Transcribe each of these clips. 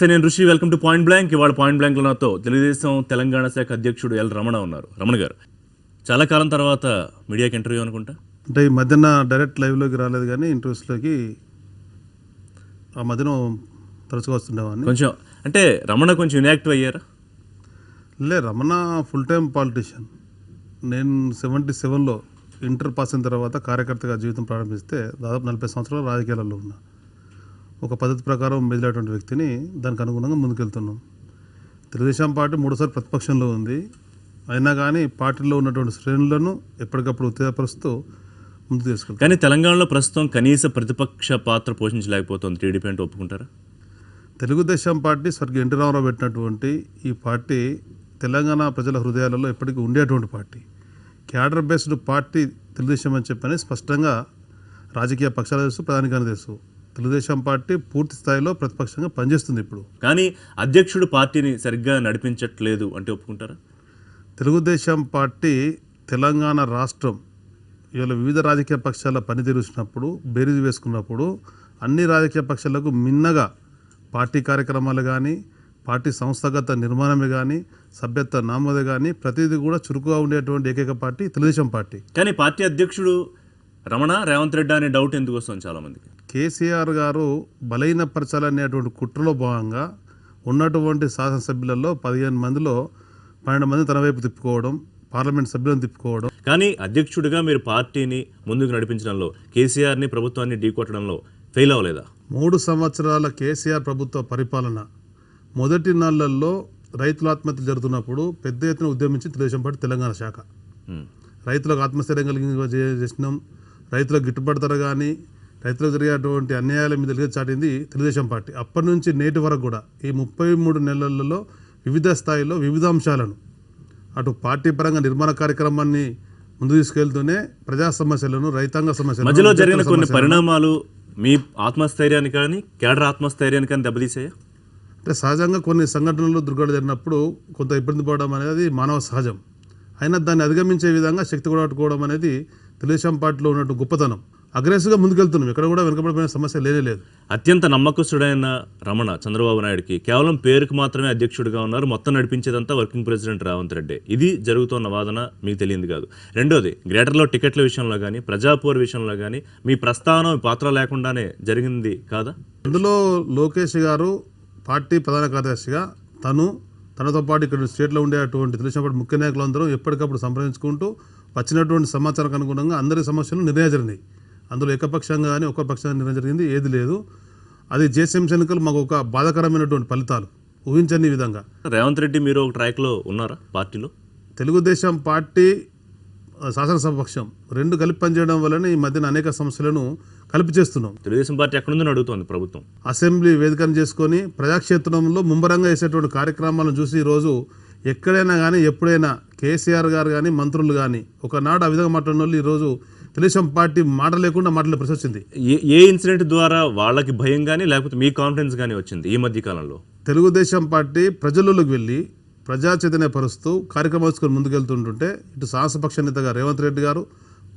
నమస్తే, నేను ఋషి. Welcome to point blank. ఇవాళ పాయింట్ బ్లాంక్లో నాతో తెలుగుదేశం తెలంగాణ శాఖ అధ్యక్షుడు ఎల్ రమణ ఉన్నారు. రమణ గారు, చాలా కాలం తర్వాత మీడియాకి ఇంటర్వ్యూ అనుకుంటా. అంటే ఈ మధ్యన డైరెక్ట్ లైవ్లోకి రాలేదు కానీ ఇంటర్వ్యూస్లోకి ఆ మధ్యన తరచుగా వస్తుండేవాడిని. కొంచెం అంటే రమణ కొంచెం ఇన్యాక్టివ్ అయ్యారా? Ramana full time politician. నేను 77లో ఇంటర్ పాస్ అయిన తర్వాత కార్యకర్తగా జీవితం ప్రారంభిస్తే దాదాపు 40 సంవత్సరాలు రాజకీయాలలో ఉన్నా. ఒక పద్ధతి ప్రకారం మెదిలేటువంటి వ్యక్తిని దానికి అనుగుణంగా ముందుకెళ్తున్నాం. తెలుగుదేశం పార్టీ 3సారి ప్రతిపక్షంలో ఉంది. అయినా కానీ పార్టీలో ఉన్నటువంటి శ్రేణులను ఎప్పటికప్పుడు ఉత్తేజపరుస్తూ ముందుకు తీసుకెళ్తాం. కానీ తెలంగాణలో ప్రస్తుతం కనీస ప్రతిపక్ష పాత్ర పోషించలేకపోతుంది టీడీపీ అంటే ఒప్పుకుంటారా? తెలుగుదేశం పార్టీ స్వర్గీయ ఎన్టీ రామారావు పెట్టినటువంటి ఈ పార్టీ తెలంగాణ ప్రజల హృదయాలలో ఎప్పటికీ ఉండేటువంటి party. Cadre based party Telugu Desam అని చెప్పని స్పష్టంగా రాజకీయ పక్షాలు తెలుసు, ప్రధానికాన్ని తెలుసు. తెలుగుదేశం పార్టీ పూర్తి స్థాయిలో ప్రతిపక్షంగా పనిచేస్తుంది ఇప్పుడు. కానీ అధ్యక్షుడు పార్టీని సరిగ్గా నడిపించట్లేదు అంటే ఒప్పుకుంటారా? తెలుగుదేశం పార్టీ తెలంగాణ రాష్ట్రం ఇవాళ వివిధ రాజకీయ పక్షాల పనితీరుస్తున్నప్పుడు బేరీజు వేసుకున్నప్పుడు అన్ని రాజకీయ పక్షాలకు మిన్నగా పార్టీ కార్యక్రమాలు కానీ, పార్టీ సంస్థాగత నిర్మాణమే కానీ, సభ్యత్వ నామోదే కానీ ప్రతిదీ కూడా చురుకుగా ఉండేటువంటి ఏకైక పార్టీ తెలుగుదేశం పార్టీ. కానీ పార్టీ అధ్యక్షుడు రమణ, రేవంత్ రెడ్డి అనే డౌట్ ఎందుకు వస్తుంది చాలామందికి? కేసీఆర్ గారు బలహీనపరచాలనేటువంటి కుట్రలో భాగంగా ఉన్నటువంటి శాసనసభ్యులలో 15 మందిలో 12 మంది తన వైపు తిప్పుకోవడం, పార్లమెంట్ సభ్యులను తిప్పుకోవడం. కానీ అధ్యక్షుడిగా మీరు పార్టీని ముందుకు నడిపించడంలో, కేసీఆర్ని ప్రభుత్వాన్ని ఢీకొట్టడంలో ఫెయిల్ అవ్వలేదా? 3 సంవత్సరాల కేసీఆర్ ప్రభుత్వ పరిపాలన మొదటి నెలల్లో రైతుల ఆత్మహత్యలు జరుగుతున్నప్పుడు పెద్ద ఎత్తున ఉద్యమించి తెలుగుదేశం పార్టీ తెలంగాణ శాఖ రైతులకు ఆత్మస్థైర్యం కలిగి చేసినాం. రైతులకు గిట్టుబాటు ధర కానీ, రైతులకు జరిగేటువంటి అన్యాయాల మీద చాటింది తెలుగుదేశం పార్టీ. అప్పటి నుంచి నేటి వరకు కూడా ఈ 33 నెలలలో వివిధ స్థాయిలో వివిధ అంశాలను అటు పార్టీ పరంగా నిర్మాణ కార్యక్రమాన్ని ముందు తీసుకెళ్తూనే ప్రజా సమస్యలను, రైతాంగ సమస్యలను, మధ్యలో జరిగిన కొన్ని పరిణామాలు మీ ఆత్మస్థైర్యాన్ని కానీ, కేడర్ ఆత్మస్థైర్యాన్ని కానీ దెబ్బతీసాయా? అంటే సహజంగా కొన్ని సంఘటనలు దుర్ఘటన జరిగినప్పుడు కొంత ఇబ్బంది పడడం అనేది మానవ సహజం. అయినా దాన్ని అధిగమించే విధంగా శక్తి కూడా పట్టుకోవడం అనేది తెలుగుదేశం పార్టీలో ఉన్నట్టు గొప్పతనం. అగ్రెసివ్గా ముందుకెళ్తున్నాం, ఎక్కడ కూడా వెనుకబడిపోయిన సమస్య లేదు. అత్యంత నమ్మకస్తుడైన రమణ చంద్రబాబు నాయుడుకి కేవలం పేరుకు మాత్రమే అధ్యక్షుడిగా ఉన్నారు, మొత్తం నడిపించేదంతా వర్కింగ్ ప్రెసిడెంట్ రేవంత్ రెడ్డి. ఇది జరుగుతున్న వాదన మీకు తెలియదు కాదు. రెండోది, గ్రేటర్లో టికెట్ల విషయంలో కానీ, ప్రజాపూర్ విషయంలో కానీ మీ ప్రస్థానం, మీ పాత్ర లేకుండానే జరిగింది కాదా? అందులో లోకేష్ గారు పార్టీ ప్రధాన కార్యదర్శిగా తనతో పాటు ఇక్కడ స్టేట్లో ఉండేటువంటి తెలుగుదేశం పార్టీ ముఖ్య నాయకులందరూ ఎప్పటికప్పుడు సంప్రదించుకుంటూ వచ్చినటువంటి సమాచారానికి అనుగుణంగా అందరి సమస్యలు నిర్ణయం జరిగినాయి. అందులో ఏకపక్షంగా కానీ ఒక్క పక్షంగా నిర్ణయం జరిగింది ఏది లేదు. అది జేసీఎంసీ ఎన్నికలు మాకు ఒక బాధాకరమైనటువంటి ఫలితాలు, ఊహించని విధంగా. రేవంత్ రెడ్డి మీరు ఒక ట్రాక్లో ఉన్నారా పార్టీలో? తెలుగుదేశం పార్టీ శాసనసభ పక్షం రెండు కలిపి పనిచేయడం వలన ఈ మధ్యన అనేక సమస్యలను కలిపి చేస్తున్నాం. తెలుగుదేశం పార్టీ ఎక్కడుందని అడుగుతోంది ప్రభుత్వం. అసెంబ్లీ వేదికను చేసుకొని ప్రజాక్షేత్రంలో ముమ్మరంగా వేసేటువంటి కార్యక్రమాలను చూసి ఈరోజు ఎక్కడైనా కానీ, ఎప్పుడైనా కేసీఆర్ గారు కానీ, మంత్రులు కానీ ఒకనాడు ఆ విధంగా మాట్లాడిన వాళ్ళు ఈరోజు తెలుగుదేశం పార్టీ మాట లేకుండా మాట్లాడే పరిస్థితి వచ్చింది. ఏ ఇన్సిడెంట్ ద్వారా వాళ్ళకి భయం కానీ, లేకపోతే మీ కాన్ఫిడెన్స్ కానీ వచ్చింది ఈ మధ్య కాలంలో? తెలుగుదేశం పార్టీ ప్రజల్లోకి వెళ్ళి ప్రజా చైతన్యపరుస్తూ కార్యక్రమాలు తీసుకొని ముందుకెళ్తుంటుంటే ఇటు శాసనపక్ష నేతగా రేవంత్ రెడ్డి గారు,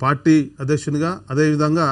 పార్టీ అధ్యక్షునిగా, అదేవిధంగా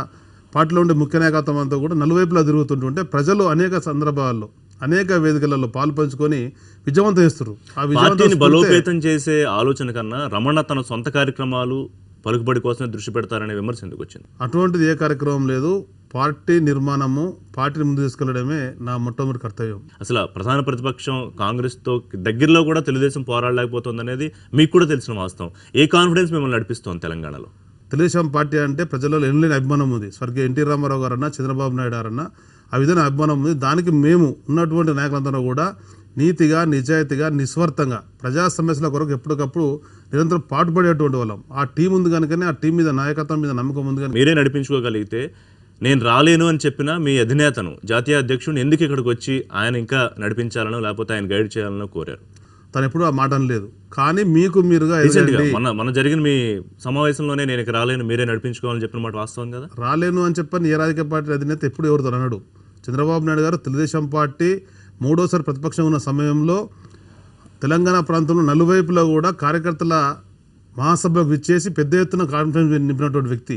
పార్టీలో ఉండే ముఖ్య నాయకత్వం అంతా కూడా నలువైపులా తిరుగుతుంటుంటే ప్రజలు అనేక సందర్భాల్లో అనేక వేదికలలో పాలు పంచుకొని విజయవంతం చేస్తారు. ఆ పార్టీని బలోపేతం చేసే ఆలోచన కన్నా రమణ తన సొంత కార్యక్రమాలు, పలుకుబడి కోసమే దృష్టి పెడతారనే విమర్శ ఎందుకు వచ్చింది? అటువంటిది ఏ కార్యక్రమం లేదు. పార్టీ నిర్మాణము, పార్టీని ముందు తీసుకెళ్లడమే నా మొట్టమొదటి కర్తవ్యం. అసలు ప్రధాన ప్రతిపక్షం కాంగ్రెస్తో దగ్గరలో కూడా తెలుగుదేశం పోరాడలేకపోతుంది అనేది మీకు కూడా తెలిసిన వాస్తవం. ఏ కాన్ఫిడెన్స్ మిమ్మల్ని నడిపిస్తోంది తెలంగాణలో? తెలుగుదేశం పార్టీ అంటే ప్రజల్లో ఎనలేని అభిమానం ఉంది. స్వర్గీయ ఎన్టీ రామారావు గారన్నా, చంద్రబాబు నాయుడు గారన్నా ఆ విధంగా అభిమానం ఉంది. దానికి మేము ఉన్నటువంటి నాయకులందరూ కూడా నీతిగా, నిజాయితీగా, నిస్వార్థంగా ప్రజా సమస్యల కొరకు ఎప్పటికప్పుడు నిరంతరం పాటుపడేటువంటి వాళ్ళం. ఆ టీం ఉంది కనుకనే, ఆ టీం మీద, నాయకత్వం మీద నమ్మకం ఉంది కనుక మీరే నడిపించుకోగలిగితే, నేను రాలేను అని చెప్పిన మీ అధినేతను, జాతీయ అధ్యక్షుడు ఎందుకు ఇక్కడికి వచ్చి ఆయన ఇంకా నడిపించాలనో లేకపోతే ఆయన గైడ్ చేయాలనో కోరారు? తను ఎప్పుడు ఆ మాట అనలేదు. కానీ మీకు మీరుగా మన జరిగిన మీ సమావేశంలోనే నేను ఇక్కడ రాలేను, మీరే నడిపించుకోవాలని చెప్పిన మాట వాస్తవం కదా? రాలేను అని చెప్పని ఏ రాజకీయ పార్టీ అధినేత ఎప్పుడు ఎవరితో అన్నాడు? చంద్రబాబు నాయుడు గారు తెలుగుదేశం పార్టీ 3వసారి ప్రతిపక్షం ఉన్న సమయంలో తెలంగాణ ప్రాంతంలో నలువైపులా కూడా కార్యకర్తల మహాసభకు విచ్చేసి పెద్ద ఎత్తున కాన్ఫిడెన్స్ నింపినటువంటి వ్యక్తి.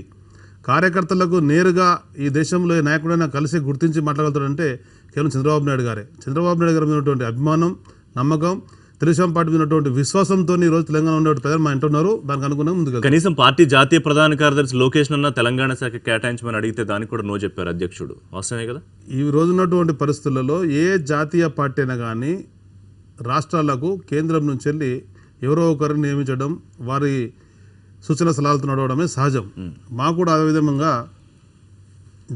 కార్యకర్తలకు నేరుగా ఈ దేశంలో నాయకుడైనా కలిసి గుర్తించి మాట్లాడతాడంటే కేవలం చంద్రబాబు నాయుడు గారే. చంద్రబాబు నాయుడు గారి మీద ఉన్నటువంటి అభిమానం, నమ్మకం, తెలుగుదేశం పార్టీ మీద ఉన్నటువంటి విశ్వాసంతో ఈ రోజు తెలంగాణ ఉండే ప్రజలు మా ఇంటున్నారు. దానికి అనుగుణంగా ముందుకు కనీసం పార్టీ జాతీయ ప్రధాన కార్యదర్శి లోకేష్ అన్న తెలంగాణ శాఖ కేటాయించమని అడిగితే దానికి కూడా నో చెప్పారు అధ్యక్షుడు. వాస్తవమే కదా? ఈ రోజు ఉన్నటువంటి పరిస్థితులలో ఏ జాతీయ పార్టీ అయినా కానీ రాష్ట్రాలకు కేంద్రం నుంచి వెళ్ళి ఎవరో ఒకరిని నియమించడం, వారి సూచన సలహాలతో నడవడమే సహజం. మాకు కూడా అదే విధంగా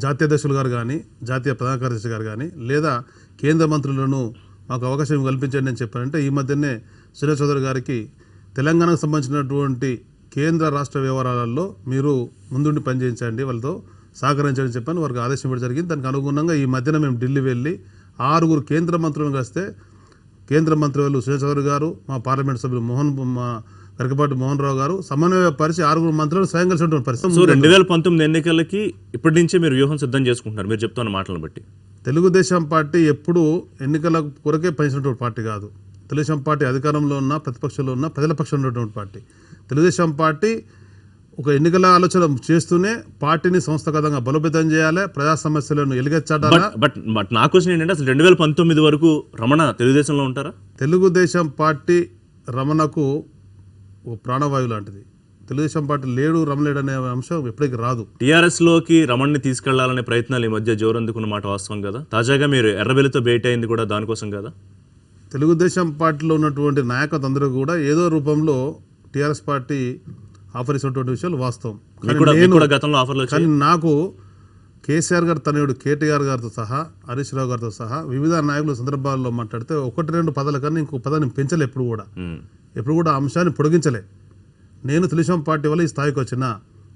జాతీయ అధ్యక్షులు గారు కానీ, జాతీయ ప్రధాన కార్యదర్శి గారు కానీ, లేదా కేంద్ర మంత్రులను మాకు అవకాశం కల్పించండి అని చెప్పారంటే, ఈ మధ్యనే సురేష్ చౌదరి గారికి తెలంగాణకు సంబంధించినటువంటి కేంద్ర రాష్ట్ర వ్యవహారాలలో మీరు ముందుండి పనిచేయించండి, వాళ్ళతో సహకరించండి చెప్పని వారికి ఆదేశం ఇవ్వడం జరిగింది. దానికి అనుగుణంగా ఈ మధ్యన మేము ఢిల్లీ వెళ్ళి 6 కేంద్ర మంత్రులను కలిస్తే కేంద్ర మంత్రి వాళ్ళు సురేష్ చౌదరి గారు, మా పార్లమెంట్ సభ్యులు గరికపాటి మోహన్ రావు గారు సమన్వయపరిచి 6 మంత్రులను స్వయం కలిసినటువంటి పరిస్థితి. సో 2019 ఎన్నికలకి ఇప్పటి నుంచే మీరు వ్యూహం సిద్ధం చేసుకుంటున్నారు మీరు చెప్తున్న మాటలను బట్టి. తెలుగుదేశం పార్టీ ఎప్పుడు ఎన్నికల కొరకే పనిచేసినటువంటి పార్టీ కాదు. తెలుగుదేశం పార్టీ అధికారంలో ఉన్న, ప్రతిపక్షంలో ఉన్న, ప్రజల పక్షంలో ఉన్నటువంటి పార్టీ. తెలుగుదేశం పార్టీ ఒక ఎన్నికల ఆలోచన చేస్తూనే పార్టీని సంస్థాగతంగా బలోపేతం చేయాలి, ప్రజా సమస్యలను ఎలుగెత్తాలి. బట్ నా క్వశ్చన్ ఏంటంటే అసలు 2019 వరకు రమణ తెలుగుదేశంలో ఉంటారా? తెలుగుదేశం పార్టీ రమణకు ఓ ప్రాణవాయువు లాంటిది. తెలుగుదేశం పార్టీ లేడు, రమలేడు అనే అంశం ఎప్పటికీ రాదు. టీఆర్ఎస్ లోకి రమణ్ని తీసుకెళ్లాలనే ప్రయత్నాలు ఈ మధ్య జోరందుకున్న మాట వాస్తవం కదా? తాజాగా మీరు ఎర్రబెల్లితో భేటీ అయింది కూడా దానికోసం కదా? తెలుగుదేశం పార్టీలో ఉన్నటువంటి నాయకత్వం అందరూ కూడా ఏదో రూపంలో టీఆర్ఎస్ పార్టీ ఆఫర్ ఇచ్చినటువంటి విషయాలు వాస్తవం. కానీ నాకు కేసీఆర్ గారు తనయుడు కేటీఆర్ గారితో సహా, హరీష్ రావు గారితో సహా వివిధ నాయకుల సందర్భాల్లో మాట్లాడితే 1-2 పదాల కన్నా ఇంకొక పదాన్ని పెంచలే. ఎప్పుడు కూడా అంశాన్ని పొడిగించలే. నేను తెలుగుదేశం పార్టీ వల్ల ఈ స్థాయికి వచ్చిన,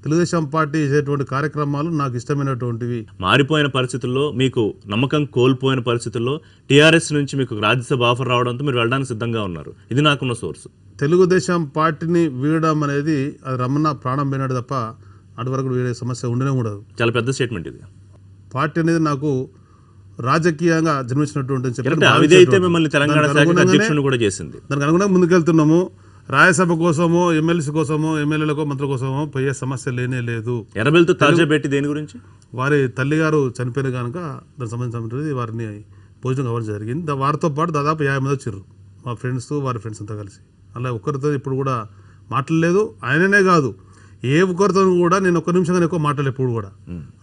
తెలుగుదేశం పార్టీ చేసేటువంటి కార్యక్రమాలు నాకు ఇష్టమైనటువంటివి. మారిపోయిన పరిస్థితుల్లో, మీకు నమ్మకం కోల్పోయిన పరిస్థితుల్లో టీఆర్ఎస్ నుంచి మీకు రాజ్యసభ ఆఫర్ రావడంతో మీరు వెళ్ళడానికి సిద్ధంగా ఉన్నారు. ఇది నాకున్న సోర్స్. తెలుగుదేశం పార్టీని వీడడం అనేది అది రమణ ప్రాణం పోయినాడు తప్ప అటు వరకు వీడే సమస్య ఉండనే ఉండదు. చాలా పెద్ద స్టేట్మెంట్ ఇది. పార్టీ అనేది నాకు రాజకీయంగా జన్మించినటువంటి దానికి అనుగుణంగా ముందుకెళ్తున్నాము. రాజ్యసభ కోసమో, ఎమ్మెల్సీ కోసమో, ఎమ్మెల్యేలకు, మంత్రుల కోసమో పోయే సమస్య లేనే లేదు. ఎర్రబెల్లితో తాజా పెట్టి దేని గురించి? వారి తల్లిగారు చనిపోయిన కనుక దానికి సంబంధించినటువంటి వారిని భోజనం కావడం జరిగింది. వారితో పాటు దాదాపు 50 మంది వచ్చారు, మా ఫ్రెండ్స్, వారి ఫ్రెండ్స్ అంతా కలిసి. అలా ఒక్కరితో ఇప్పుడు కూడా మాట్లాడలేదు. ఆయననే కాదు, ఏ ఒక్కరితో కూడా నేను 1 నిమిషం ఎక్కువ మాట్లాడలేదు. ఎప్పుడు కూడా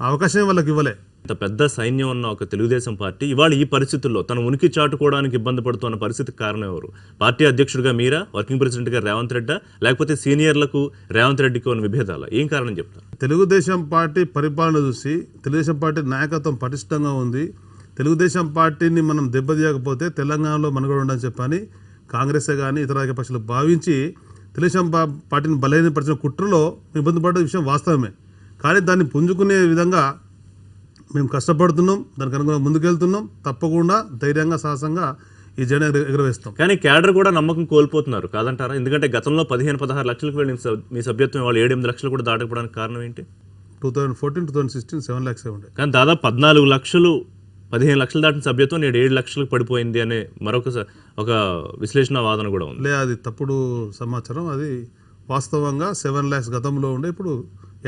అవకాశం వాళ్ళకి ఇవ్వలే. ఇంత పెద్ద సైన్యం ఉన్న ఒక తెలుగుదేశం పార్టీ ఇవాళ ఈ పరిస్థితుల్లో తన ఉనికి చాటుకోవడానికి ఇబ్బంది పడుతున్న పరిస్థితికి కారణం ఎవరు? పార్టీ అధ్యక్షుడిగా మీరా, వర్కింగ్ ప్రెసిడెంట్గా రేవంత్ రెడ్డా, లేకపోతే సీనియర్లకు రేవంత్ రెడ్డికి ఉన్న విభేదాలు? ఏం కారణం చెప్తారు? తెలుగుదేశం పార్టీ పరిపాలన చూసి తెలుగుదేశం పార్టీ నాయకత్వం పటిష్టంగా ఉంది. తెలుగుదేశం పార్టీని మనం దెబ్బతీయకపోతే తెలంగాణలో మనుగడ ఉండని చెప్పని కాంగ్రెసే కానీ ఇతర రాజకీయ పక్షాలు భావించి తెలుగుదేశం పార్టీని బలహీనపరిచిన కుట్రలో ఇబ్బంది పడ్డ విషయం వాస్తవమే. కానీ దాన్ని పుంజుకునే విధంగా మేము కష్టపడుతున్నాం, దానికి అనుగుణంగా ముందుకెళ్తున్నాం. తప్పకుండా ధైర్యంగా, సాహసంగా ఈ జెండా ఎగురవేస్తాం. కానీ క్యాడర్ కూడా నమ్మకం కోల్పోతున్నారు కాదంటారా? ఎందుకంటే గతంలో 15-16 లక్షలకు వెళ్ళిన మీ సభ్యత్వం వాళ్ళు 7-8 లక్షలు కూడా దాటకపోవడానికి కారణం ఏంటి? 2014-2016 7 lakhs ఉండే, కానీ దాదాపు 14 లక్షలు 15 లక్షలు దాటిన సభ్యత్వం నేడు 7 లక్షలకు పడిపోయింది అనే ఒక విశ్లేషణ వాదన కూడా ఉంది. అది తప్పుడు సమాచారం. అది వాస్తవంగా 7 lakhs గతంలో ఉండే, ఇప్పుడు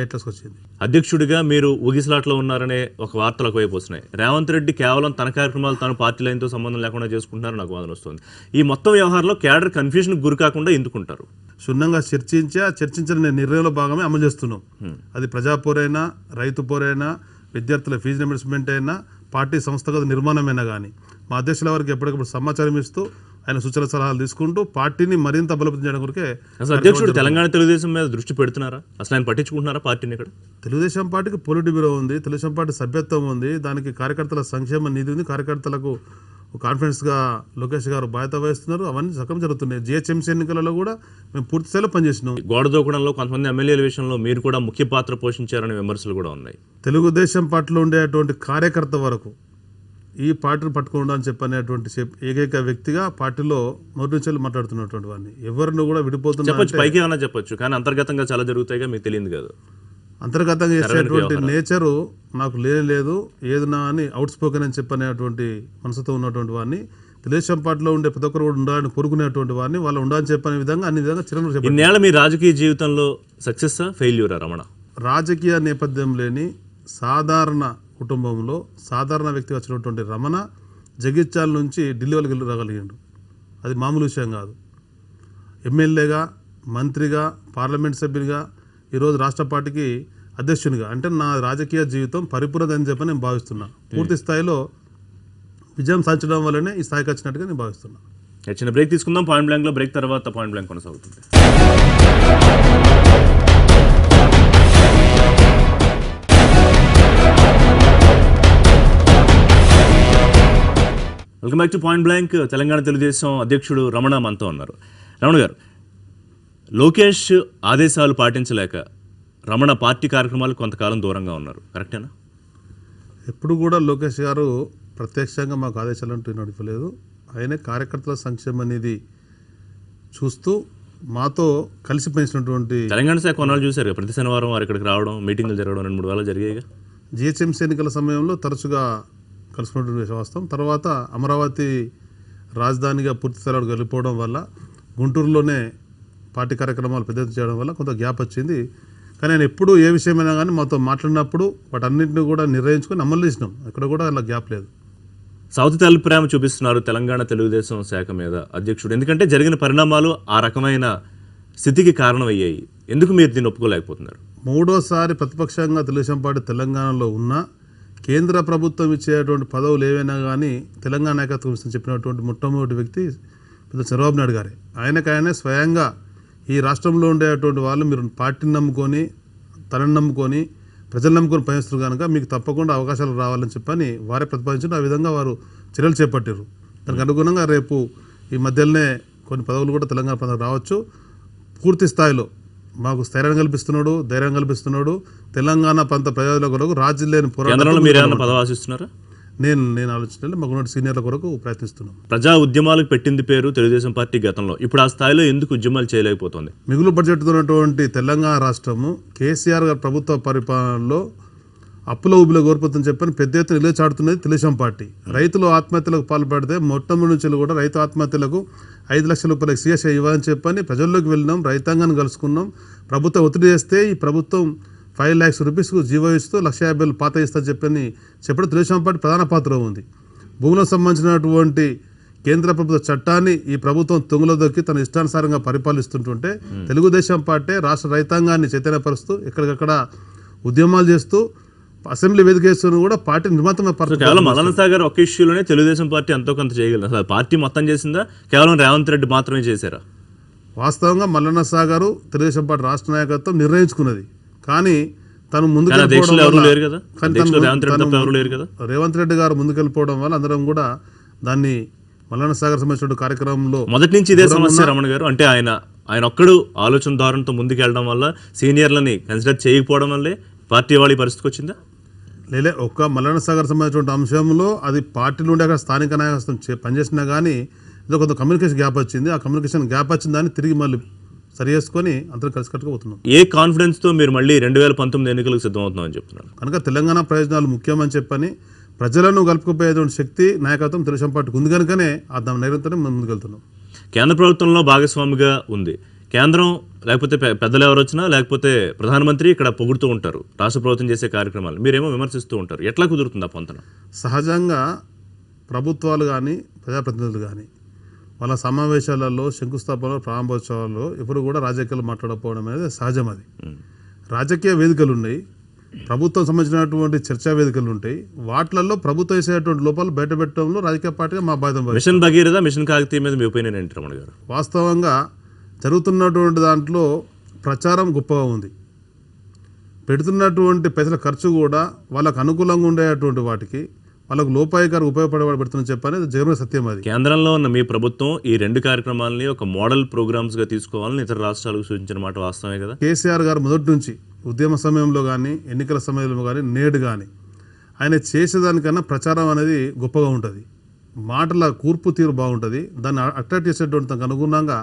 8 lakhs వచ్చింది. అధ్యక్షుడిగా మీరు ఊగిసలాట్లో ఉన్నారనే ఒక వార్తలు ఒకవైపు వస్తున్నాయి. రేవంత్ రెడ్డి కేవలం తన కార్యక్రమాలు తన పార్టీ లైన్తో సంబంధం లేకుండా చేసుకుంటున్నారు నాకు వాదన వస్తుంది. ఈ మొత్తం వ్యవహారంలో క్యాడర్ కన్ఫ్యూజన్ గురి కాకుండా ఎందుకుంటారు? క్షుణ్ణంగా చర్చించిన నిర్ణయంలో భాగమే అమలు చేస్తున్నాం. అది ప్రజాపోరైనా, రైతు పోరైనా, విద్యార్థుల ఫీజు రియంబర్స్మెంట్ అయినా, పార్టీ సంస్థాగత నిర్మాణమైనా కానీ మా అధ్యక్షుల వారికి ఎప్పటికప్పుడు సమాచారం ఇస్తూ ఆయన సూచన సలహాలు తీసుకుంటూ పార్టీని మరింత బలోపేతం చేయడం కొరకే. అసలు అధ్యక్షుడు తెలంగాణ తెలుగుదేశం మీద దృష్టి పెడుతున్నారా? అసలు ఆయన పట్టించుకుంటున్నారా పార్టీని? ఇక్కడ తెలుగుదేశం పార్టీకి పొలిట్ బ్యూరో ఉంది, తెలుగుదేశం పార్టీ సభ్యత్వం ఉంది, దానికి కార్యకర్తల సంక్షేమ నిధి ఉంది, కార్యకర్తలకు కాన్ఫిడెన్స్గా లోకేష్ గారు బాధ్యత వహిస్తున్నారు. అవన్నీ సగం జరుగుతున్నాయి. జిహెచ్ఎంసీ ఎన్నికలలో కూడా మేము పూర్తి స్థాయిలో పనిచేసినాం. గోడ దూకడంలో కొంతమంది ఎమ్మెల్యేల విషయంలో మీరు కూడా ముఖ్య పాత్ర పోషించారనే విమర్శలు కూడా ఉన్నాయి. తెలుగుదేశం పార్టీలో ఉండేటువంటి కార్యకర్త వరకు ఈ పార్టీని పట్టుకుండా అని చెప్పనేటువంటి ఏకైక వ్యక్తిగా పార్టీలో మొదటి నుంచి మాట్లాడుతున్నటువంటి వాడిని. ఎవరిని కూడా విడిపోతున్నా పైకి ఏమన్నా చెప్పొచ్చు, కానీ అంతర్గతంగా చాలా జరుగుతాయిగా మీకు తెలియదు కాదు. అంతర్గతంగా చేసేటువంటి నేచరు నాకు లేదు. ఏదన్నా అని అవుట్ స్పోకెన్ అని చెప్పనేటువంటి మనసుతో ఉన్నటువంటి వాడిని, తెలుగుదేశం పార్టీలో ఉండే ప్రతి ఒక్కరు కూడా ఉండాలని కోరుకునేటువంటి వాడిని, వాళ్ళు ఉండాలని చెప్పనే విధంగా అన్ని విధంగా చిరంజీవి చెప్పారు. ఇన్నేళ్ళ మీ రాజకీయ జీవితంలో సక్సెస్ ఫెయిల్యూరా రమణ? రాజకీయ నేపథ్యం లేని సాధారణ కుటుంబంలో సాధారణ వ్యక్తి వచ్చినటువంటి రమణ జగిత్యాల నుంచి ఢిల్లీ వాళ్ళకి రాగలిగిండు. అది మామూలు విషయం కాదు. ఎమ్మెల్యేగా, మంత్రిగా, పార్లమెంట్ సభ్యునిగా, ఈరోజు రాష్ట్ర పార్టీకి అధ్యక్షునిగా, అంటే నా రాజకీయ జీవితం పరిపూర్ణత అని చెప్పి నేను భావిస్తున్నా. పూర్తి స్థాయిలో విజయం సాధించడం వల్లనే ఈ స్థాయికి వచ్చినట్టుగా నేను భావిస్తున్నా. చిన్న బ్రేక్ తీసుకుందాం. పాయింట్ బ్లాంక్లో బ్రేక్ తర్వాత పాయింట్ బ్లాంక్ కొనసాగుతుంది. Welcome back to point blank. Telangana Telugu Desam అధ్యక్షుడు రమణ మనతో ఉన్నారు. రమణ గారు, లోకేష్ ఆదేశాలు పాటించలేక రమణ పార్టీ కార్యక్రమాలు కొంతకాలం దూరంగా ఉన్నారు, కరెక్టేనా? ఎప్పుడు కూడా లోకేష్ గారు ప్రత్యక్షంగా మాకు ఆదేశాలు అంటూ నడపలేదు. ఆయనే కార్యకర్తల సంక్షేమం అనేది చూస్తూ మాతో కలిసి పెంచినటువంటి తెలంగాణ శాఖ కొన్నాళ్ళు చూశారు కదా, ప్రతి శనివారం వారు ఇక్కడికి రావడం, మీటింగ్లు జరగడం 2-3 వేల జరిగాయి. జిహెచ్ఎంసీ ఎన్నికల సమయంలో తరచుగా కలుసుకున్నటువంటి వాస్తవం. తర్వాత అమరావతి రాజధానిగా పూర్తి స్థాయిలో వెళ్ళిపోవడం వల్ల, గుంటూరులోనే పార్టీ కార్యక్రమాలు పెద్ద ఎత్తున చేయడం వల్ల కొంత గ్యాప్ వచ్చింది. కానీ ఆయన ఎప్పుడు ఏ విషయమైనా కానీ మాతో మాట్లాడినప్పుడు వాటన్నింటినీ కూడా నిర్ణయించుకొని అమలు చేసినాం. ఇక్కడ కూడా అలా గ్యాప్ లేదు. సౌతి అభిప్రాయం చూపిస్తున్నారు తెలంగాణ తెలుగుదేశం శాఖ మీద అధ్యక్షుడు, ఎందుకంటే జరిగిన పరిణామాలు ఆ రకమైన స్థితికి కారణమయ్యాయి. ఎందుకు మీరు దీన్ని ఒప్పుకోలేకపోతున్నారు? మూడోసారి ప్రతిపక్షంగా తెలుగుదేశం పార్టీ తెలంగాణలో ఉన్న కేంద్ర ప్రభుత్వం ఇచ్చేటువంటి పదవులు ఏవైనా కానీ తెలంగాణ నాయకత్వం ఇస్తుందని చెప్పినటువంటి మొట్టమొదటి వ్యక్తి పెద్ద చంద్రబాబు నాయుడు గారే. ఆయనకైనా స్వయంగా ఈ రాష్ట్రంలో ఉండేటువంటి వాళ్ళు మీరు పార్టీని నమ్ముకొని, తనని నమ్ముకొని, ప్రజలు నమ్ముకొని పనిస్తారు కనుక మీకు తప్పకుండా అవకాశాలు రావాలని చెప్పని వారే ప్రతిపాదించారు. ఆ విధంగా వారు చర్యలు చేపట్టారు. దానికి అనుగుణంగా రేపు ఈ మధ్యలోనే కొన్ని పదవులు కూడా తెలంగాణ ప్రజలకు రావచ్చు. పూర్తి స్థాయిలో మాకు స్థైర్యం కల్పిస్తున్నాడు, ధైర్యం కల్పిస్తున్నాడు. తెలంగాణ ప్రాంత ప్రజల కొరకు రాజీ లేని పోరాటం నేను ఆలోచించాలి. మాకు సీనియర్ల కొరకు ప్రయత్నిస్తున్నాం. ప్రజా ఉద్యమాలకు పెట్టింది పేరు తెలుగుదేశం పార్టీ గతంలో. ఇప్పుడు ఆ స్థాయిలో ఎందుకు ఉద్యమాలు చేయలేకపోతుంది? మిగులు బడ్జెట్ ఉన్నటువంటి తెలంగాణ రాష్ట్రము కేసీఆర్ గారి ప్రభుత్వ పరిపాలనలో అప్పుల ఊబిలో కోల్పోతుందని చెప్పని పెద్ద ఎత్తున నిలువ చాటుతున్నది తెలుగుదేశం పార్టీ. రైతులు ఆత్మహత్యలకు పాల్పడితే మొట్టమొదటి నుంచి కూడా రైతు ఆత్మహత్యలకు 5 లక్షల రూపాయలకు సిఎస్ఐ ఇవ్వాలని చెప్పని ప్రజల్లోకి వెళ్ళినాం, రైతాంగాన్ని కలుసుకున్నాం. ప్రభుత్వం ఒత్తిడి చేస్తే ఈ ప్రభుత్వం 5 lakhs రూపీస్కు జీవో ఇస్తూ 1,50,000 పాత ఇస్తా చెప్పడం తెలుగుదేశం పార్టీ ప్రధాన పాత్ర ఉంది. భూములకు సంబంధించినటువంటి కేంద్ర ప్రభుత్వ చట్టాన్ని ఈ ప్రభుత్వం తుంగలో దొక్కి తన ఇష్టానుసారంగా పరిపాలిస్తుంటుంటే తెలుగుదేశం పార్టీ రాష్ట్ర రైతాంగాన్ని చైతన్యపరుస్తూ ఎక్కడికక్కడ ఉద్యమాలు చేస్తూ అసెంబ్లీ వేదికేస్తున్న కూడా పార్టీ నిర్మాతమైన కేవలం మల్లన్న సాగర్ ఒక ఇష్యూలోనే తెలుగుదేశం పార్టీ ఎంతో కొంత చేయగలదు. అసలు పార్టీ మొత్తం చేసిందా, కేవలం రేవంత్ రెడ్డి మాత్రమే చేశారా? వాస్తవంగా మల్లన్న సాగర్ తెలుగుదేశం పార్టీ రాష్ట్ర నాయకత్వం నిర్ణయించుకున్నది. కానీ తను రేవంత్ రెడ్డి గారు ముందుకెళ్ళిపోవడం వల్ల అందరం కూడా దాన్ని మల్లన్న సాగర్ సంబంధించిన కార్యక్రమంలో మొదటి నుంచి ఇదే సమస్య రమణ గారు. అంటే ఆయన ఒక్కడు ఆలోచన ధోరణితో ముందుకెళ్ళడం వల్ల, సీనియర్లని కన్సిడర్ చేయకపోవడం వల్లే పార్టీ వాళ్ళ పరిస్థితికి వచ్చిందా? లేలే, ఒక్క మల్లన్న సాగర్ సంబంధించిన అంశంలో అది పార్టీలు ఉండే అక్కడ స్థానిక నాయకత్వం పనిచేసినా కానీ ఏదో కొంత కమ్యూనికేషన్ గ్యాప్ వచ్చింది. ఆ కమ్యూనికేషన్ గ్యాప్ వచ్చిన దాన్ని తిరిగి మళ్ళీ సరి చేసుకొని అందరూ కలిసి కట్టుకుపోతున్నాం. ఏ కాన్ఫిడెన్స్తో మీరు మళ్ళీ 2019 ఎన్నికలకు సిద్ధమవుతున్నామని చెప్తున్నారు? కనుక తెలంగాణ ప్రయోజనాలు ముఖ్యమని చెప్పని ప్రజలను కలుపుకుపోయేటువంటి శక్తి నాయకత్వం తెలుగుదేశం పార్టీకి ఉంది కనుకనే ఆ నైరంతరం ముందుకెళ్తున్నాం. కేంద్ర ప్రభుత్వంలో భాగస్వామిగా ఉంది కేంద్రం, లేకపోతే పెద్దలు ఎవరు వచ్చినా, లేకపోతే ప్రధానమంత్రి ఇక్కడ పొగుడుతూ ఉంటారు రాష్ట్ర ప్రభుత్వం చేసే కార్యక్రమాలు, మీరేమో విమర్శిస్తూ ఉంటారు. ఎట్లా కుదురుతుంది ఆ పొంతన? సహజంగా ప్రభుత్వాలు కానీ ప్రజాప్రతినిధులు కానీ వాళ్ళ సమావేశాలలో, శంకుస్థాపనలో, ప్రారంభోత్సవాల్లో ఎప్పుడు కూడా రాజకీయాలు మాట్లాడకపోవడం అనేది సహజం. అది రాజకీయ వేదికలు ఉన్నాయి, ప్రభుత్వం సంబంధించినటువంటి చర్చా వేదికలు ఉంటాయి. వాటిలలో ప్రభుత్వం చేసేటువంటి లోపాలు బయట పెట్టడంలో రాజకీయ పార్టీగా మా బాధ్యత. మిషన్ భగీరథ, మిషన్ కాకతీయ మీద మీ ఒపీనియన్ ఏంటి రమణ గారు? వాస్తవంగా జరుగుతున్నటువంటి దాంట్లో ప్రచారం గొప్పగా ఉంది. పెడుతున్నటువంటి పైసల ఖర్చు కూడా వాళ్ళకు అనుకూలంగా ఉండేటువంటి వాటికి, వాళ్ళకు లోపాయికారు ఉపయోగపడబడుతుందని చెప్పనేది జగన్ సత్యం. అది కేంద్రంలో ఉన్న మీ ప్రభుత్వం ఈ 2 కార్యక్రమాలని ఒక మోడల్ ప్రోగ్రామ్స్గా తీసుకోవాలని ఇతర రాష్ట్రాలకు సూచించిన మాట వాస్తవమే కదా? కేసీఆర్ గారు మొదటి నుంచి ఉద్యమ సమయంలో కానీ, ఎన్నికల సమయంలో కానీ, నేడు కానీ ఆయన చేసేదానికన్నా ప్రచారం అనేది గొప్పగా ఉంటుంది. మాటల కూర్పు తీరు బాగుంటుంది. దాన్ని అట్రాక్ట్ చేసేటువంటి దానికి అనుగుణంగా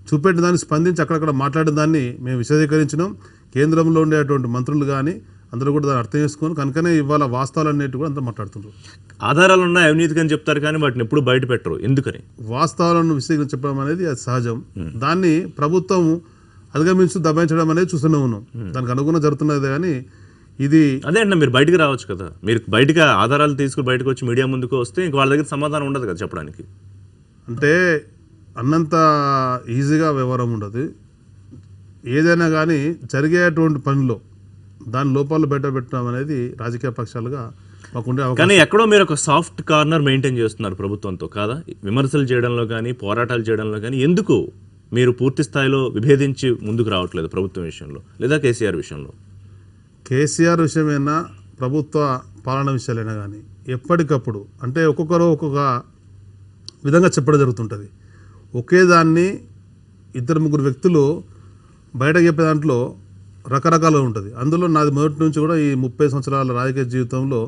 చూపెట్టిన దాన్ని స్పందించి అక్కడక్కడ మాట్లాడిన దాన్ని మేము విశదీకరించినాం. కేంద్రంలో ఉండేటువంటి మంత్రులు కానీ అందరూ కూడా దాన్ని అర్థం చేసుకొని కనుకనే ఇవాళ వాస్తవాలన్నిటి కూడా అంతా మాట్లాడుతున్నారు. ఆధారాలు ఉన్నాయి, అవినీతికి అని చెప్తారు కానీ వాటిని ఎప్పుడు బయట పెట్టరు. ఎందుకని? వాస్తవాలను విశదీకరించి చెప్పడం అనేది అది సహజం. దాన్ని ప్రభుత్వం అధిగమించు దబాయించడం అనేది చూస్తూనే ఉన్నాం. దానికి అనుగుణంగా జరుగుతున్నది. కానీ ఇది అదే అండి, మీరు బయటకు రావచ్చు కదా, మీరు బయటకు ఆధారాలు తీసుకుని బయటకు వచ్చి మీడియా ముందుకు వస్తే ఇంక వాళ్ళ దగ్గర సమాధానం ఉండదు కదా చెప్పడానికి. అంటే అన్నంత ఈజీగా వ్యవహారం ఉండదు. ఏదైనా కానీ జరిగేటువంటి పనిలో దాని లోపాలు బయట పెట్టడం అనేది రాజకీయ పక్షాలుగా మాకుండే అవకాశం. కానీ ఎక్కడో మీరు ఒక సాఫ్ట్ కార్నర్ మెయింటైన్ చేస్తున్నారు ప్రభుత్వంతో కాదా, విమర్శలు చేయడంలో కానీ పోరాటాలు చేయడంలో కానీ. ఎందుకు మీరు పూర్తి స్థాయిలో విభేదించి ముందుకు రావట్లేదు ప్రభుత్వం విషయంలో లేదా కేసీఆర్ విషయంలో? కేసీఆర్ విషయమైనా ప్రభుత్వ పాలన విషయాలైనా కానీ ఎప్పటికప్పుడు అంటే ఒక్కొక్కరు ఒక్కొక్క విధంగా చెప్పడం జరుగుతుంటుంది. ఒకే దాన్ని ఇద్దరు ముగ్గురు వ్యక్తులు బయట చెప్పే దాంట్లో రకరకాలుగా ఉంటుంది. అందులో నాది మొదటి నుంచి కూడా ఈ 30 సంవత్సరాల రాజకీయ జీవితంలో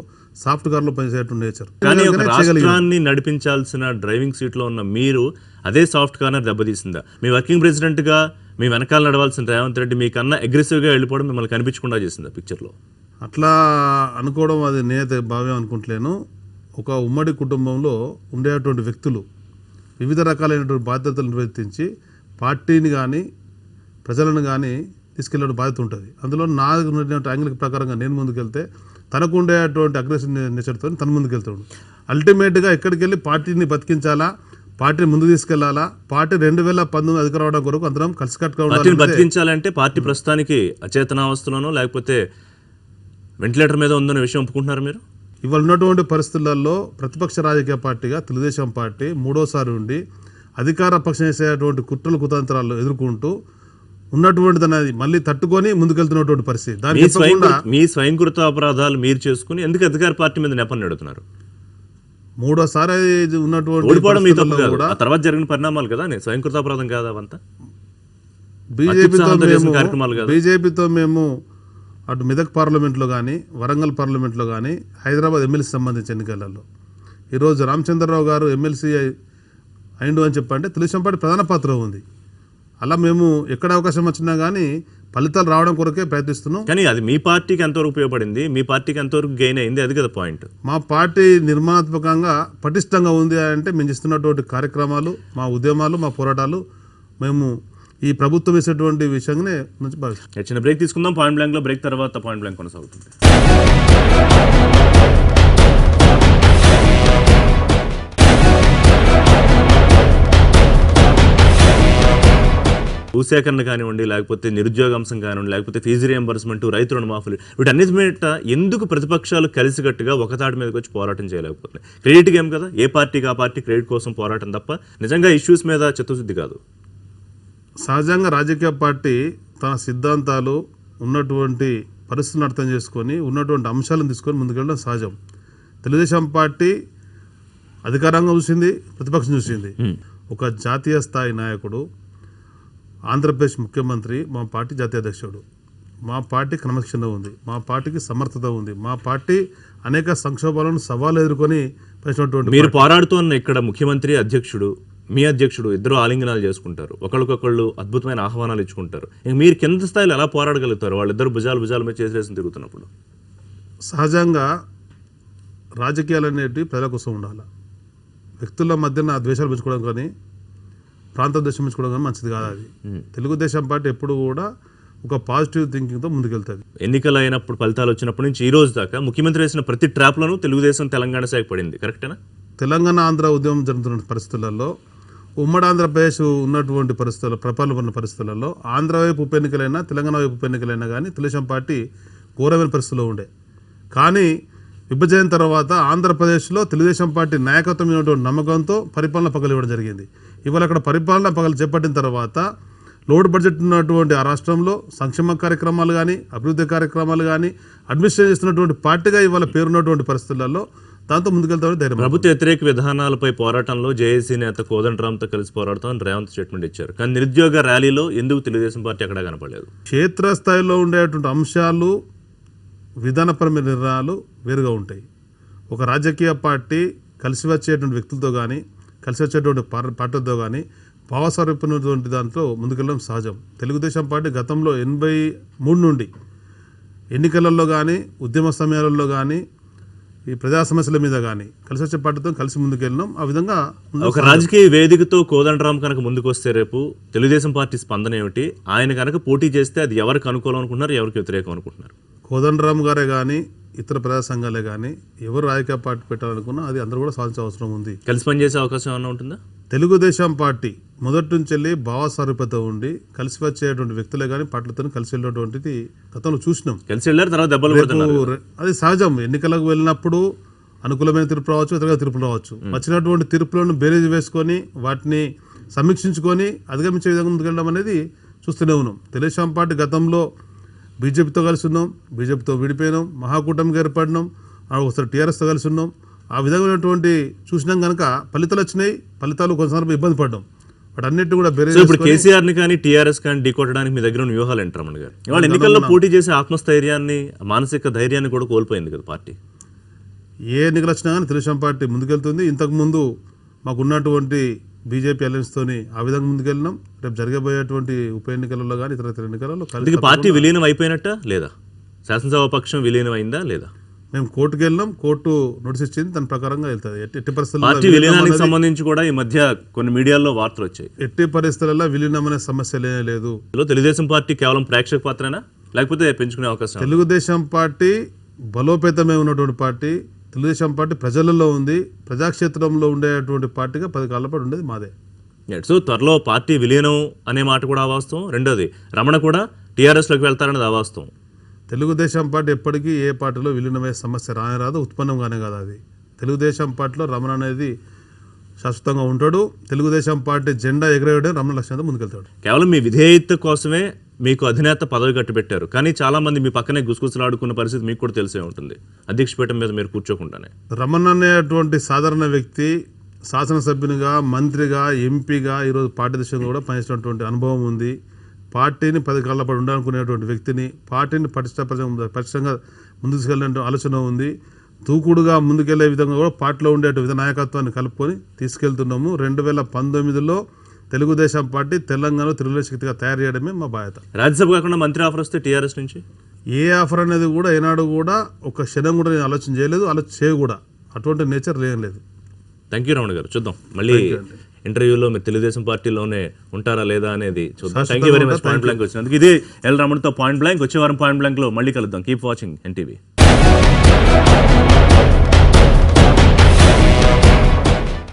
సాఫ్ట్ కార్లో పనిచేసేటువంటి నేచర్. కానీ ఒక రాష్ట్రాన్ని నడిపించాల్సిన డ్రైవింగ్ సీట్లో ఉన్న మీరు అదే సాఫ్ట్ కార్నర్ దెబ్బతీసిందా? మీ వర్కింగ్ ప్రెసిడెంట్గా మీ వెనకాల నడవాల్సిన రేవంత్ రెడ్డి మీకన్నా అగ్రెసివ్గా వెళ్ళిపోవడం మిమ్మల్ని కనిపించకుండా చేసిందా పిక్చర్లో? అట్లా అనుకోవడం అది నేనైతే భావ్యం అనుకుంటలేను. ఒక ఉమ్మడి కుటుంబంలో ఉండేటువంటి వ్యక్తులు వివిధ రకాలైనటువంటి బాధ్యతలు నిర్వర్తించి పార్టీని కానీ ప్రజలను కానీ తీసుకెళ్ళే బాధ్యత ఉంటుంది. అందులో నాకు యాంగిల్ ప్రకారంగా నేను ముందుకెళ్తే తనకు ఉండేటువంటి అగ్రెసివ్ నేచర్తో తను ముందుకెళ్తాడు. అల్టిమేట్గా ఎక్కడికి వెళ్ళి పార్టీని బతికించాలా, పార్టీని ముందు తీసుకెళ్లాలా, పార్టీ 2019 అధికారం అవడం కొరకు అందరం కలిసికట్టుగా ఉండాలి. బతికించాలంటే పార్టీ ప్రస్తుతానికి అచేతనావస్థలోనో లేకపోతే వెంటిలేటర్ మీద ఉందన్న విషయం ఒప్పుకుంటున్నారు మీరు? ఇవాళ ఉన్నటువంటి పరిస్థితులలో ప్రతిపక్ష రాజకీయ పార్టీగా తెలుగుదేశం పార్టీ మూడోసారి ఉండి అధికార పక్షం చేసేటువంటి కుట్రలు కుతంత్రాలు ఎదుర్కొంటూ ఉన్నటువంటి దాన్ని మళ్ళీ తట్టుకొని ముందుకెళ్తున్నటువంటి పరిస్థితి. మీ స్వయంకృత అపరాధాలు మీరు చేసుకుని ఎందుకు అధికార పార్టీ మీద నెపం నెడుతున్నారు? మూడోసారి ఉన్నటువంటి ఓడిపోవడం మీ తప్పు కాదు, ఆ తర్వాత జరిగిన పరిణామాలు కదా, స్వయంకృత అపరాధం కాదా అవంతా? బీజేపీతో మేము అటు మెదక్ పార్లమెంట్లో కానీ వరంగల్ పార్లమెంట్లో కానీ హైదరాబాద్ ఎమ్మెల్సీ సంబంధించిన ఎన్నికలలో ఈరోజు రామచంద్రరావు గారు ఎమ్మెల్సీ అయిండు అని చెప్పంటే తెలుగుదేశం పార్టీ ప్రధాన పాత్ర ఉంది. అలా మేము ఎక్కడ అవకాశం వచ్చినా కానీ ఫలితాలు రావడం కొరకే ప్రయత్నిస్తున్నాం. కానీ అది మీ పార్టీకి ఎంతవరకు ఉపయోగపడింది, మీ పార్టీకి ఎంతవరకు గెయిన్ అయింది, అది కదా పాయింట్. మా పార్టీ నిర్మాణాత్మకంగా పటిష్టంగా ఉంది అంటే మేము చేస్తున్నటువంటి కార్యక్రమాలు, మా ఉద్యమాలు, మా పోరాటాలు మేము ఈ ప్రభుత్వం వేసేటువంటి విషయంగానే నుంచి భావిస్తాం. చిన్న బ్రేక్ తీసుకుందాం. పాయింట్ బ్లాంక్లో బ్రేక్ తర్వాత పాయింట్ బ్లాంక్ కొనసాగుతుంది. భూసేకరణ కానివ్వండి, లేకపోతే నిరుద్యోగాంశం కానివ్వండి, లేకపోతే ఫీజు రియంబర్స్మెంట్, రైతు రుణమాఫీలు, వీటన్నిటి మీద ఎందుకు ప్రతిపక్షాలు కలిసికట్టుగా ఒకతాటి మీదకి వచ్చి పోరాటం చేయలేకపోతున్నాయి? క్రెడిట్ గేమ్ కదా, ఏ పార్టీకి ఆ పార్టీ క్రెడిట్ కోసం పోరాటం తప్ప నిజంగా ఇష్యూస్ మీద చిత్తశుద్ధి కాదు. సహజంగా రాజకీయ పార్టీ తన సిద్ధాంతాలు ఉన్నటువంటి పరిస్థితులను అర్థం చేసుకొని ఉన్నటువంటి అంశాలను తీసుకొని ముందుకెళ్ళడం సహజం. తెలుగుదేశం పార్టీ అధికారంగా చూసింది, ప్రతిపక్షం చూసింది. ఒక జాతీయ స్థాయి నాయకుడు, ఆంధ్రప్రదేశ్ ముఖ్యమంత్రి, మా పార్టీ జాతీయ అధ్యక్షుడు. మా పార్టీ క్రమశిక్షణ ఉంది, మా పార్టీకి సమర్థత ఉంది, మా పార్టీ అనేక సంక్షోభాలను సవాలు ఎదుర్కొని పనిచినటువంటి. మీరు పోరాడుతున్న ఇక్కడ ముఖ్యమంత్రి, అధ్యక్షుడు, మీ అధ్యక్షుడు ఇద్దరు ఆలింగనాలు చేసుకుంటారు, ఒకళ్ళకొకళ్ళు అద్భుతమైన ఆహ్వానాలు ఇచ్చుకుంటారు. ఇంక మీరు కింద స్థాయిలో ఎలా పోరాడగలుగుతారు వాళ్ళిద్దరు భుజాల మీద చేసేసి తిరుగుతున్నప్పుడు? సహజంగా రాజకీయాలు అనేటివి ప్రజల కోసం ఉండాలి. వ్యక్తుల మధ్యన ద్వేషాలు పెంచుకోవడం కానీ ప్రాంత ద్వేషం పెంచుకోవడం కానీ మంచిది కాదు. అది తెలుగుదేశం పార్టీ ఎప్పుడు కూడా ఒక పాజిటివ్ థింకింగ్తో ముందుకెళ్తుంది. ఎన్నికలు అయినప్పుడు ఫలితాలు వచ్చినప్పటి నుంచి ఈ రోజు దాకా ముఖ్యమంత్రి వేసిన ప్రతి ట్రాప్లను తెలుగుదేశం తెలంగాణ శాఖ పడింది. కరెక్టేనా? తెలంగాణ ఆంధ్ర ఉద్యమం జరుగుతున్న పరిస్థితులలో, ఉమ్మడి ఆంధ్రప్రదేశ్ ఉన్నటువంటి పరిస్థితుల్లో, ప్రపంచంలో ఉన్న పరిస్థితులలో ఆంధ్ర వైపు ఉప ఎన్నికలైనా తెలంగాణ వైపు ఉప ఎన్నికలైనా కానీ తెలుగుదేశం పార్టీ ఘోరమైన పరిస్థితుల్లో ఉండే. కానీ విభజన తర్వాత ఆంధ్రప్రదేశ్లో తెలుగుదేశం పార్టీ నాయకత్వం ఉన్నటువంటి నమ్మకంతో పరిపాలన పగలు ఇవ్వడం జరిగింది. ఇవాళ అక్కడ పరిపాలన పగలు చేపట్టిన తర్వాత లోడ్ బడ్జెట్ ఉన్నటువంటి ఆ రాష్ట్రంలో సంక్షేమ కార్యక్రమాలు కానీ అభివృద్ధి కార్యక్రమాలు కానీ అడ్మినిస్ట్రేట్ చేస్తున్నటువంటి పార్టీగా ఇవాళ పేరున్నటువంటి పరిస్థితులలో దాంతో ముందుకెళ్తామని ధైర్యం. ప్రభుత్వ వ్యతిరేక విధానాలపై పోరాటంలో జేఏసీ నేత కోదండరామ్తో కలిసి పోరాడతామని రేవంత్ స్టేట్మెంట్ ఇచ్చారు. కానీ నిరుద్యోగ ర్యాలీలో ఎందుకు తెలుగుదేశం పార్టీ అక్కడ కనపడలేదు? క్షేత్రస్థాయిలో ఉండేటువంటి అంశాలు, విధానపరమైన నిర్ణయాలు వేరుగా ఉంటాయి. ఒక రాజకీయ పార్టీ కలిసి వచ్చేటువంటి వ్యక్తులతో కానీ కలిసి వచ్చేటువంటి పార్టీలతో కానీ భావస్వరూపినటువంటి దాంట్లో ముందుకెళ్ళడం సహజం. తెలుగుదేశం పార్టీ గతంలో 83 నుండి ఎన్నికలలో కానీ ఉద్యమ సమయాలలో కానీ ఈ ప్రజా సమస్యల మీద కానీ కలిసి వచ్చే పార్టీతో కలిసి ముందుకెళ్ళినాం. ఆ విధంగా ఒక రాజకీయ వేదికతో కోదండరామ్ కనుక ముందుకు వస్తే రేపు తెలుగుదేశం పార్టీ స్పందన ఏమిటి? ఆయన కనుక పోటీ చేస్తే అది ఎవరికి అనుకూలం అనుకుంటున్నారు, ఎవరికి వ్యతిరేకం అనుకుంటున్నారు? కోదండరామ్ గారే కానీ ఇతర ప్రజా సంఘాలే కానీ ఎవరు రాజకీయ పార్టీ పెట్టాలనుకున్నా అది అందరూ కూడా సాధించే అవసరం ఉంది. కలిసి పనిచేసే అవకాశం ఏమైనా ఉంటుందా? తెలుగుదేశం పార్టీ మొదటి నుంచి వెళ్ళి భావస్వరూపత ఉండి కలిసి వచ్చేటువంటి వ్యక్తులే కానీ పార్టీలతో కలిసి వెళ్ళేటువంటిది గతంలో చూసినాం. కలిసి వెళ్ళారు, తర్వాత దెబ్బలు పడుతున్నారు. అది సహజం. ఎన్నికలకు వెళ్ళినప్పుడు అనుకూలమైన తీర్పు రావచ్చు, ఇతర తీర్పులు రావచ్చు. వచ్చినటువంటి తీర్పులను బేరీజ్ వేసుకొని వాటిని సమీక్షించుకొని అధిగమించే విధంగా ముందుకెళ్ళడం అనేది చూస్తూనే ఉన్నాం. తెలుగుదేశం పార్టీ గతంలో బీజేపీతో కలిసి ఉన్నాం, బీజేపీతో విడిపోయినాం, మహాకూటమికి ఏర్పడినాం, ఒకసారి టీఆర్ఎస్తో కలిసి ఉన్నాం. ఆ విధమైనటువంటి చూసినాం కనుక ఫలితాలు వచ్చినాయి. ఫలితాలు కొంతసార్లు ఇబ్బంది పడ్డాం. బట్ అన్నిటి కూడా బేరీజ్ ఇప్పుడు కేసీఆర్ ని కానీ టీఆర్ఎస్ కానీ ఢీకొట్టడానికి మీ దగ్గర ఉన్న వ్యూహాలు ఏంటి రమణ గారు? ఇవాళ ఎన్నికల్లో పోటీ చేసే ఆత్మస్థైర్యాన్ని, మానసిక ధైర్యాన్ని కూడా కోల్పోయింది కదా పార్టీ. ఏ ఎన్నికలు వచ్చినా కానీ తెలుగుదేశం పార్టీ ముందుకెళ్తుంది. ఇంతకుముందు మాకు ఉన్నటువంటి బీజేపీ అలయన్స్తోని ఆ విధంగా ముందుకెళ్ళినాం. రేపు జరగబోయేటువంటి ఉప ఎన్నికలలో కానీ ఇతర ఎన్నికలలో అందుకే పార్టీ విలీనం అయిపోయినట్ట లేదా? శాసనసభ పక్షం విలీనం అయిందా లేదా? మేము కోర్టుకు వెళ్ళినాం, కోర్టు నోటీస్ ఇచ్చింది, దాని ప్రకారంగా వెళ్తుంది. ఎట్టి పార్టీ పరిస్థితుల్లో విలీనానికి సంబంధించి కూడా ఈ మధ్య కొన్ని మీడియాల్లో వార్తలు వచ్చాయి. ఎట్టి పరిస్థితులలో విలీనం అనే సమస్య లేదు. తెలుగుదేశం పార్టీ కేవలం ప్రేక్షక పాత్రనా, లేకపోతే పెంచుకునే అవకాశం? తెలుగుదేశం పార్టీ బలోపేతమే ఉన్నటువంటి పార్టీ. తెలుగుదేశం పార్టీ ప్రజలలో ఉంది, ప్రజాక్షేత్రంలో ఉండేటువంటి పార్టీగా 10 కాళ్ళ పాటు ఉండేది మాదే. సో త్వరలో పార్టీ విలీనం అనే మాట కూడా అవాస్తవం. రెండోది రమణ కూడా టీఆర్ఎస్లోకి వెళ్తారనేది అవాస్తవం. తెలుగుదేశం పార్టీ ఎప్పటికీ ఏ పార్టీలో విలీనమయ్యే సమస్య రాదు, ఉత్పన్నంగానే కాదు. అది తెలుగుదేశం పార్టీలో రమణ అనేది శాశ్వతంగా ఉంటాడు. తెలుగుదేశం పార్టీ జెండా ఎగరేయడం రమణ లక్ష్యంతో ముందుకెళ్తాడు. కేవలం మీ విధేయత కోసమే మీకు అధినేత పదవి కట్టిపెట్టారు, కానీ చాలా మంది మీ పక్కనే గుసగుసలాడుకున్న పరిస్థితి మీకు కూడా తెలిసే ఉంటుంది అధ్యక్ష పీఠం మీద మీరు కూర్చోకుండానే. రమణ అనేటువంటి సాధారణ వ్యక్తి శాసనసభ్యునిగా, మంత్రిగా, ఎంపీగా ఈరోజు పార్టీ దశలో కూడా పనిచేసినటువంటి అనుభవం ఉంది. పార్టీని 10 కాళ్ళ పాటు ఉండాలనుకునేటువంటి వ్యక్తిని, పార్టీని పటిష్టంగా ముందుకు తీసుకెళ్ళే ఆలోచన ఉంది. దూకుడుగా ముందుకెళ్లే విధంగా కూడా పార్టీలో ఉండే నాయకత్వాన్ని కలుపుకొని తీసుకెళ్తున్నాము. 2019లో తెలుగుదేశం పార్టీ తెలంగాణలో తిరుగులేని శక్తిగా తయారు చేయడమే మా బాధ్యత. రాజ్యసభ కాకుండా మంత్రి ఆఫర్ వస్తే టీఆర్ఎస్ నుంచి ఏ ఆఫర్ అనేది కూడా ఏనాడు కూడా ఒక క్షణం కూడా నేను ఆలోచన చేయలేదు, ఆలోచన చేయకూడా. అటువంటి నేచర్ లేదు. థ్యాంక్ యూ రమణ గారు. చూద్దాం మళ్ళీ ఇంటర్వ్యూలో మీరు తెలుగుదేశం పార్టీలోనే ఉంటారా లేదా అనేది చూద్దాం. Thank you very much point blank వచ్చినందుకు. ఇదే ఎల్ రమణతో పాయింట్ బ్లాంక్. వచ్చే వారం పాయింట్ బ్లాంక్లో మళ్ళీ కలుద్దాం. Keep watching NTV.